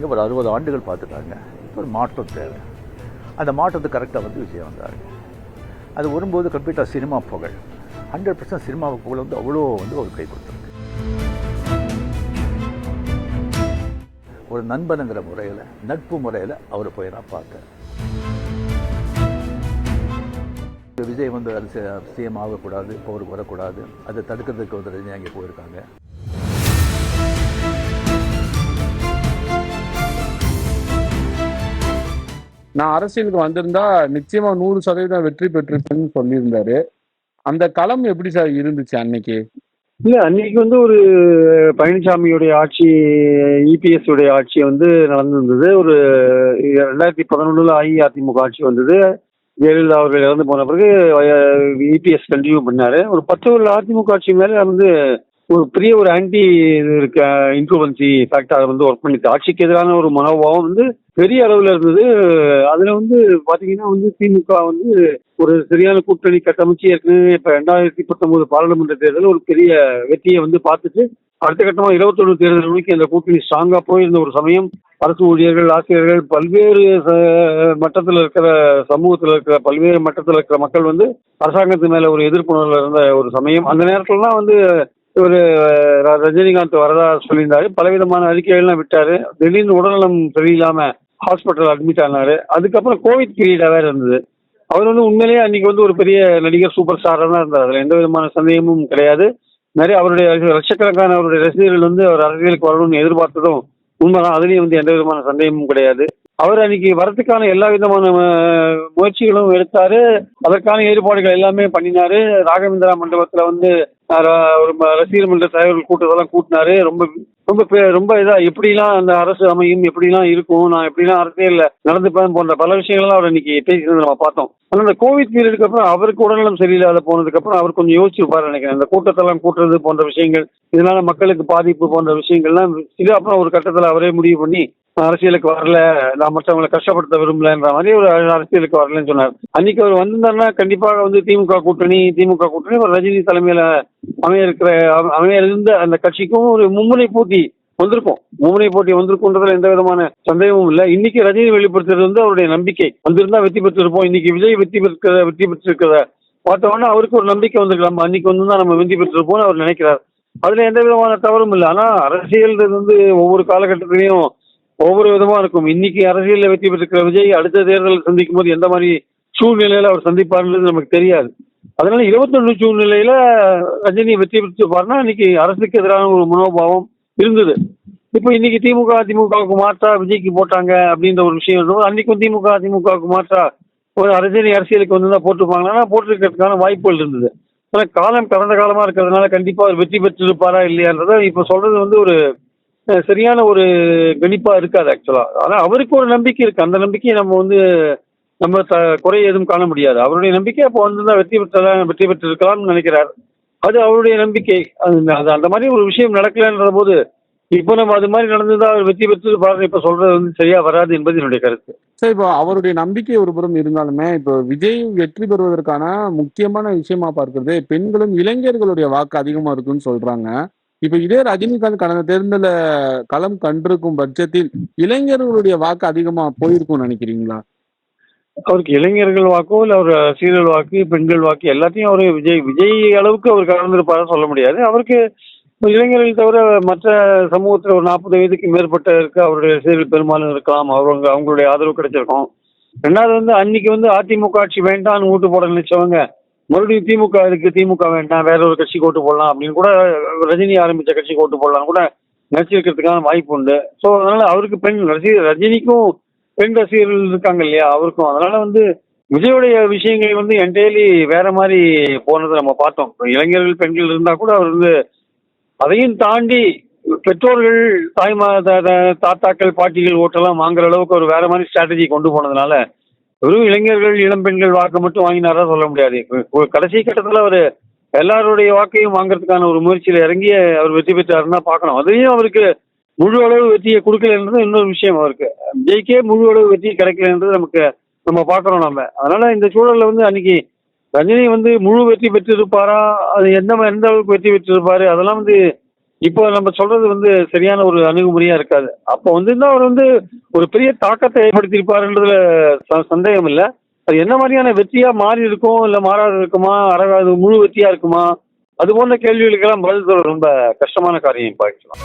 பார்த்துருப்பீங்க, ஒரு 60 ஆண்டுகள் பார்த்துட்டாங்க. ஒரு மாற்றம் தேவை. அந்த மாற்றத்துக்கு கரெக்டாக வந்து விஜய் வந்தார். அது வரும்போது கம்ப்ளீட்டாக சினிமா புகழ், 100% சினிமா புகழ் வந்து அவ்வளோ வந்து ஒரு கை கொடுத்துருக்கு. ஒரு நண்பனுங்கிற முறையில், நட்பு முறையில் அவரை போய் நான் பார்த்தேன். விஜய் வந்து சிஎம் ஆகக்கூடாது, பவருக்கு வரக்கூடாது, அதை தடுக்கிறதுக்கு வந்து ரஜினி அங்கே போயிருக்காங்க. நான் அரசியலுக்கு வந்திருந்தா நிச்சயமா 100% வெற்றி பெற்றிருப்பேன்னு சொல்லியிருந்தாரு. அந்த களம் எப்படி சார் இருந்துச்சு அன்னைக்கு? இல்ல, அன்னைக்கு வந்து ஒரு பழனிசாமியுடைய ஆட்சி, இபிஎஸ் உடைய ஆட்சி வந்து நடந்திருந்தது. ஒரு 2011 அஇஅதிமுக ஆட்சி வந்தது. ஜெயலலிதா அவர்கள் இறந்து போன பிறகு இபிஎஸ் கண்டினியூ பண்ணாரு. ஒரு 10 வருட அதிமுக ஆட்சி மேல வந்து ஒரு பெரிய ஒரு ஆன்டி இன்ஃப்ளூவன்சி ஃபேக்டர் வந்து ஒர்க் பண்ணிட்டு, ஆட்சிக்கு எதிரான ஒரு மனோபாவம் வந்து பெரிய அளவுல இருந்தது. அதுல வந்து பாத்தீங்கன்னா வந்து திமுக வந்து ஒரு சரியான கூட்டணி கட்டமைச்சு ஏற்கனவே இப்ப 2019 பாராளுமன்ற தேர்தலில் ஒரு பெரிய வெற்றியை வந்து பார்த்துட்டு அடுத்த கட்டமா 21 தேர்தல் நோக்கி அந்த கூட்டணி ஸ்ட்ராங்கா போயிருந்த ஒரு சமயம், அரசு ஊழியர்கள், ஆசிரியர்கள், பல்வேறு மட்டத்தில் இருக்கிற சமூகத்தில் இருக்கிற பல்வேறு மட்டத்தில் இருக்கிற மக்கள் வந்து அரசாங்கத்து மேல ஒரு எதிர்ப்புணர்வுல இருந்த ஒரு சமயம். அந்த நேரத்துலலாம் வந்து ஒரு ரஜினிகாந்த் வரதா சொல்லியிருந்தாரு. பலவிதமான அறிக்கைகள்லாம் விட்டாரு. திடீர்னு உடல்நலம் சரியில்லாம ஹாஸ்பிட்டல் அட்மிட் ஆனாரு. அதுக்கப்புறம் கோவிட் பீரியடா வேற இருந்தது. அவர் வந்து உண்மையிலேயே அன்னைக்கு வந்து ஒரு பெரிய நடிகர், சூப்பர் ஸ்டாரா தான் இருந்தார். அதுல எந்த விதமான சந்தேகமும் கிடையாது. நிறைய அவருடைய லட்சக்கணக்கான அவருடைய ரசிகர்கள் வந்து அவர் அரசியலுக்கு வரணும்னு எதிர்பார்த்ததும் உண்மைதான். அதுலேயும் வந்து எந்த விதமான சந்தேகமும் கிடையாது. அவர் அன்னைக்கு வரத்துக்கான எல்லா விதமான முயற்சிகளும் எடுத்தாரு. அதற்கான ஏற்பாடுகள் எல்லாமே பண்ணினாரு. ராகவேந்திரா மண்டபத்துல வந்து ஒரு ரசிகர் மன்ற தலைவர்கள் கூட்டத்தெல்லாம் கூட்டினாரு. ரொம்ப ரொம்ப ரொம்ப இதா எப்படிலாம் அந்த அரசு அமையும், எப்படிலாம் இருக்கும், நான் எப்படிலாம் அரசியல்ல நடந்துப்பேன் போன்ற பல விஷயங்கள்லாம் அவர் இன்னைக்கு பேசினது நம்ம பார்த்தோம். ஆனால் அந்த கோவிட் பீரியடுக்கு அப்புறம் அவருக்கு உடல்நலம் சரியில்லாத போனதுக்கு அப்புறம் அவர் கொஞ்சம் யோசிச்சிருப்பாரு நினைக்கிறேன். அந்த கூட்டத்தெல்லாம் கூட்டுறது போன்ற விஷயங்கள், இதனால மக்களுக்கு பாதிப்பு போன்ற விஷயங்கள்லாம் இது அப்புறம் ஒரு கட்டத்தில் அவரே முடிவு பண்ணி அரசியலுக்கு வரல, நான் மற்றவங்களை கஷ்டப்படுத்த விரும்பலன்ற மாதிரி ஒரு அரசியலுக்கு வரலன்னு சொன்னார். அன்னைக்கு அவர் வந்திருந்தாருன்னா கண்டிப்பாக வந்து திமுக கூட்டணி ஒரு ரஜினி தலைமையில அமைய இருந்த அந்த கட்சிக்கும் ஒரு மும்முனை போட்டி வந்திருக்கும்ன்றதுல எந்த விதமான சந்தேகமும் இல்லை. இன்னைக்கு ரஜினி வெளிப்படுத்துறது வந்து அவருடைய நம்பிக்கை. வந்திருந்தா வெற்றி பெற்றிருப்போம். இன்னைக்கு விஜய் வெற்றி பெற்றிருக்கிறத பார்த்தோம்னா அவருக்கு ஒரு நம்பிக்கை வந்திருக்கலாம். அன்னைக்கு வந்து நம்ம வெற்றி பெற்றிருப்போம்னு அவர் நினைக்கிறார். அதுல எந்த விதமான தவறும் இல்லை. ஆனா அரசியல் வந்து ஒவ்வொரு காலகட்டத்திலையும் ஒவ்வொரு விதமா இருக்கும். இன்னைக்கு அரசியலில் வெற்றி பெற்றிருக்கிற விஜய் அடுத்த தேர்தல் சந்திக்கும் போது எந்த மாதிரி சூழ்நிலையில அவர் சந்திப்பார்ன்றது நமக்கு தெரியாது. அதனால 21 சூழ்நிலையில ரஜினி வெற்றி பெற்றிருப்பாருன்னா இன்னைக்கு அரசுக்கு எதிரான ஒரு மனோபாவம் இருந்தது. இப்போ இன்னைக்கு அதிமுகவுக்கு மாற்றா விஜய்க்கு போட்டாங்க அப்படின்ற ஒரு விஷயம் இருந்தது. அன்னைக்கும் அதிமுகவுக்கு மாற்றா ஒரு அரசியலுக்கு வந்து தான் போட்டிருப்பாங்கன்னா போட்டிருக்கிறதுக்கான வாய்ப்புகள் இருந்தது. ஆனால் காலம் கடந்த காலமா இருக்கிறதுனால கண்டிப்பா அவர் வெற்றி பெற்றிருப்பாரா இல்லையான்றத இப்ப சொல்றது வந்து ஒரு சரியான ஒரு கணிப்பா இருக்காது ஆக்சுவலா. ஆனா அவருக்கு ஒரு நம்பிக்கை இருக்கு. அந்த நம்பிக்கையை நம்ம குறை எதுவும் காண முடியாது. அவருடைய நம்பிக்கை அப்போ வந்து வெற்றி பெற்றிருக்கலாம்னு நினைக்கிறார். அது அவருடைய நம்பிக்கை. அந்த மாதிரி ஒரு விஷயம் நடக்கலன்ற போது இப்போ நம்ம அது மாதிரி நடந்ததா அவர் வெற்றி பெற்றிருப்பாரு இப்ப சொல்றது வந்து சரியா வராது என்பது என்னுடைய கருத்து. சார், இப்போ அவருடைய நம்பிக்கை ஒரு புறம் இருந்தாலுமே இப்போ விஜய் வெற்றி பெறுவதற்கான முக்கியமான விஷயமா பார்க்கிறது பெண்களும் இளைஞர்களுடைய வாக்கு அதிகமா இருக்குன்னு சொல்றாங்க. இப்ப இதே ரஜினிகாந்த் கடந்த தேர்தல களம் கண்டிருக்கும் பட்சத்தில் இளைஞர்களுடைய வாக்கு அதிகமா போயிருக்கும்னு நினைக்கிறீங்களா? அவருக்கு இளைஞர்கள் வாக்கோ இல்ல அவர் ரசிகர்கள் வாக்கு, பெண்கள் வாக்கு எல்லாத்தையும் அவரு விஜய் அளவுக்கு அவர் கலந்திருப்பாரு சொல்ல முடியாது. அவருக்கு இளைஞர்கள் தவிர மற்ற சமூகத்துல ஒரு 40 வயதுக்கு மேற்பட்ட இருக்க அவருடைய ரசிகர்கள் பெரும்பாலும் இருக்கலாம். அவங்களுடைய ஆதரவு கிடைச்சிருக்கும். ரெண்டாவது வந்து அன்னைக்கு வந்து அதிமுக ஆட்சி வேண்டாம்னு ஓட்டு போட நினைச்சவங்க மறுபடியும் திமுக வேண்டாம், வேற ஒரு கட்சிக்கு ஓட்டு போடலாம் அப்படின்னு கூட, ரஜினி ஆரம்பிச்ச கட்சிக்கு ஓட்டு போடலாம் கூட நினைச்சிருக்கிறதுக்கான வாய்ப்பு உண்டு. ஸோ அதனால அவருக்கு ரஜினிக்கும் பெண் ரசிகர்கள் இருக்காங்க இல்லையா, அவருக்கும். அதனால வந்து விஜயோடைய விஷயங்கள் வந்து என்டையர்லி வேற மாதிரி போனதை நம்ம பார்த்தோம். இளைஞர்கள், பெண்கள் இருந்தா கூட அவர் வந்து அதையும் தாண்டி பெற்றோர்கள், தாத்தாக்கள், பாட்டிகள் ஓட்டெல்லாம் வாங்குற அளவுக்கு அவர் வேற மாதிரி ஸ்ட்ராட்டஜி கொண்டு போனதுனால வெறும் இளைஞர்கள், இளம் பெண்கள் வாக்கு மட்டும் வாங்கினாரா சொல்ல முடியாது. கடைசி கட்டத்தில் அவர் எல்லாருடைய வாக்கையும் வாங்குறதுக்கான ஒரு முயற்சியில் இறங்கி அவர் வெற்றி பெற்றாருன்னா பார்க்கணும். அதையும் அவருக்கு முழு அளவு வெற்றியை கொடுக்கலன்றது இன்னொரு விஷயம். அவருக்கு விஜய்க்கே முழு அளவு வெற்றி கிடைக்கலன்றது நம்ம பார்க்குறோம் நம்ம. அதனால இந்த சூழலில் வந்து அன்னைக்கு ரஜினி வந்து முழு வெற்றி பெற்றிருப்பாரா, அது எந்த அளவுக்கு வெற்றி பெற்றிருப்பாரு, அதெல்லாம் வந்து இப்போ நம்ம சொல்றது வந்து சரியான ஒரு அணுகுமுறையா இருக்காது. அப்போ வந்து அவர் வந்து ஒரு பெரிய தாக்கத்தை ஏற்படுத்தியிருப்பாருன்றதுல சந்தேகம் இல்லை. அது என்ன மாதிரியான வெற்றியா மாறி இருக்கும், இல்ல மாறாது இருக்குமா, அது முழு வெற்றியா இருக்குமா, அது போன்ற கேள்விகளுக்கெல்லாம் பதில் சொல்ல ரொம்ப கஷ்டமான காரியம் இப்போ ஆக்சுவலா.